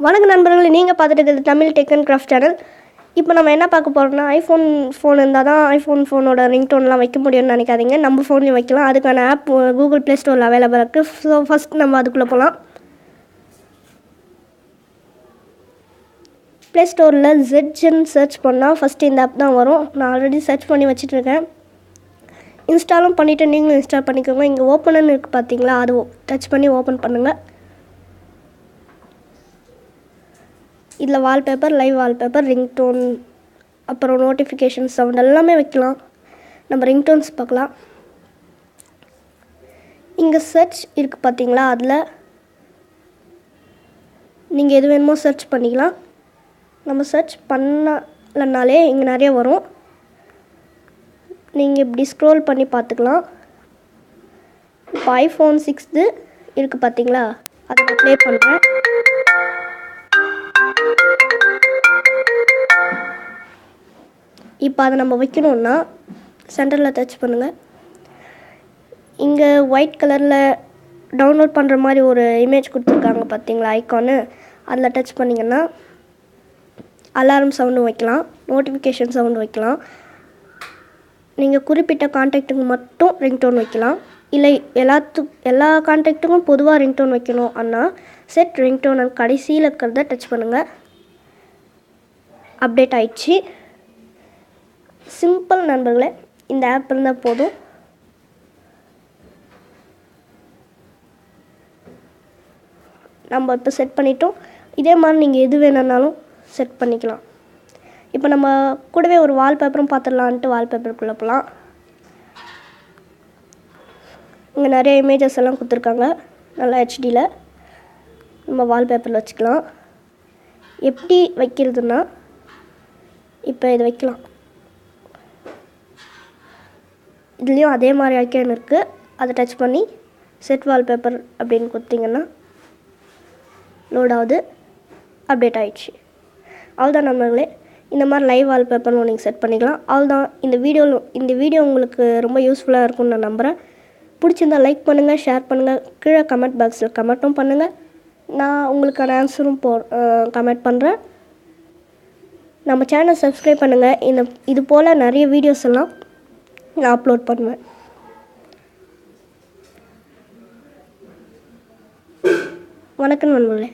வணக்கம் நண்பர்களே, நீங்கள் பார்த்துட்டு இருக்கிறது Tamil tech and craft channel. இப்போ நம்ம என்ன பார்க்க போகிறோம்னா, ஃபோன் இருந்தால் தான் ஃபோனோட ரிங்டோன்லாம் வைக்க முடியும்னு நினைக்காதீங்க. நம்ம ஃபோன்லேயும் வைக்கலாம். அதுக்கான ஆப் கூகுள் ப்ளே ஸ்டோரில் அவைலபிளாக இருக்குது. ஸோ ஃபஸ்ட் நம்ம அதுக்குள்ளே போகலாம். ப்ளே ஸ்டோரில் zedgeன்னு சர்ச் பண்ணால் ஃபஸ்ட்டு இந்த ஆப் தான் வரும். நான் ஆல்ரெடி சர்ச் பண்ணி வச்சுட்ருக்கேன். இன்ஸ்டாலும் பண்ணிவிட்டு நீங்களும் இன்ஸ்டால் பண்ணிக்கோங்க. இங்கே ஓப்பன்னு இருக்குது பார்த்தீங்களா, அது டச் பண்ணி ஓப்பன் பண்ணுங்கள். இதில் வால்பேப்பர், லைவ் வால்பேப்பர், ரிங்டோன், அப்புறம் நோட்டிஃபிகேஷன் சவுண்ட் எல்லாமே வைக்கலாம். நம்ம ரிங்டோன்ஸ் பார்க்கலாம். இங்கே சர்ச் இருக்குது பார்த்தீங்களா, அதில் நீங்கள் எது வேணுமோ சர்ச் பண்ணிக்கலாம். நம்ம சர்ச் பண்ணலனாலே இங்கே நிறைய வரும். நீங்கள் இப்படி ஸ்க்ரோல் பண்ணி பார்த்துக்கலாம். இப்போ iPhone 6 இருக்குது பார்த்தீங்களா, அதை நான் ப்ளே பண்ணுறேன். இப்போ அதை நம்ம வைக்கணுன்னா சென்டரில் டச் பண்ணுங்கள். இங்கே ஒயிட் கலரில் டவுன்லோட் பண்ணுற மாதிரி ஒரு இமேஜ் கொடுத்துருக்காங்க பார்த்தீங்களா, ஐக்கானு. அதில் டச் பண்ணிங்கன்னா அலாரம் சவுண்டு வைக்கலாம், நோட்டிஃபிகேஷன் சவுண்டு வைக்கலாம். நீங்கள் குறிப்பிட்ட கான்டாக்ட்டுக்கு மட்டும் ரிங்டோன் வைக்கலாம். இல்லை எல்லா கான்டாக்ட்டுக்கும் பொதுவாக ரிங்டோன் வைக்கணும் அண்ணா செட் ரிங்டோன் கடைசியில் இருக்கிறத டச் பண்ணுங்கள். அப்டேட் ஆயிடுச்சு. சிம்பிள் நண்பர்களே, இந்த ஆப் இருந்தால் போதும். நம்ம இப்போ செட் பண்ணிட்டோம். இதே மாதிரி நீங்கள் எது வேணும்னாலும் செட் பண்ணிக்கலாம். இப்போ நம்ம கூடவே ஒரு வால்பேப்பரும் பார்த்துடலான்ட்டு வால்பேப்பருக்குள்ளே போகலாம். இங்கே நிறைய இமேஜஸ் எல்லாம் கொடுத்துருக்காங்க, நல்லா ஹெச்டியில். நம்ம வால்பேப்பரில் வச்சுக்கலாம். எப்படி வைக்கிறதுனா, இப்போ இது வைக்கலாம். இதுலேயும் அதே மாதிரி ஐக்கான் இருக்குது, அதை டச் பண்ணி செட் வால்பேப்பர் அப்படின்னு கொடுத்தீங்கன்னா லோட் ஆகுது. அப்டேட் ஆகிடுச்சு. அவ்வளோதான் நண்பர்களே. இந்த மாதிரி லைவ் வால்பேப்பர்னு நீங்கள் செட் பண்ணிக்கலாம். அவ்வளோதான். இந்த வீடியோ உங்களுக்கு ரொம்ப யூஸ்ஃபுல்லாக இருக்கும்னு நான் நம்புகிறேன். பிடிச்சிருந்தால் லைக் பண்ணுங்கள், ஷேர் பண்ணுங்கள், கீழே கமெண்ட் பாக்ஸில் கமெண்ட்டும் பண்ணுங்கள். நான் உங்களுக்கான ஆன்சரும் கமெண்ட் பண்ணுறேன். நம்ம சேனல் சப்ஸ்கிரைப் பண்ணுங்கள். இது போல் நிறைய வீடியோஸ் எல்லாம் நான் அப்லோட் பண்ணுவேன். வணக்கம் நண்பர்களே.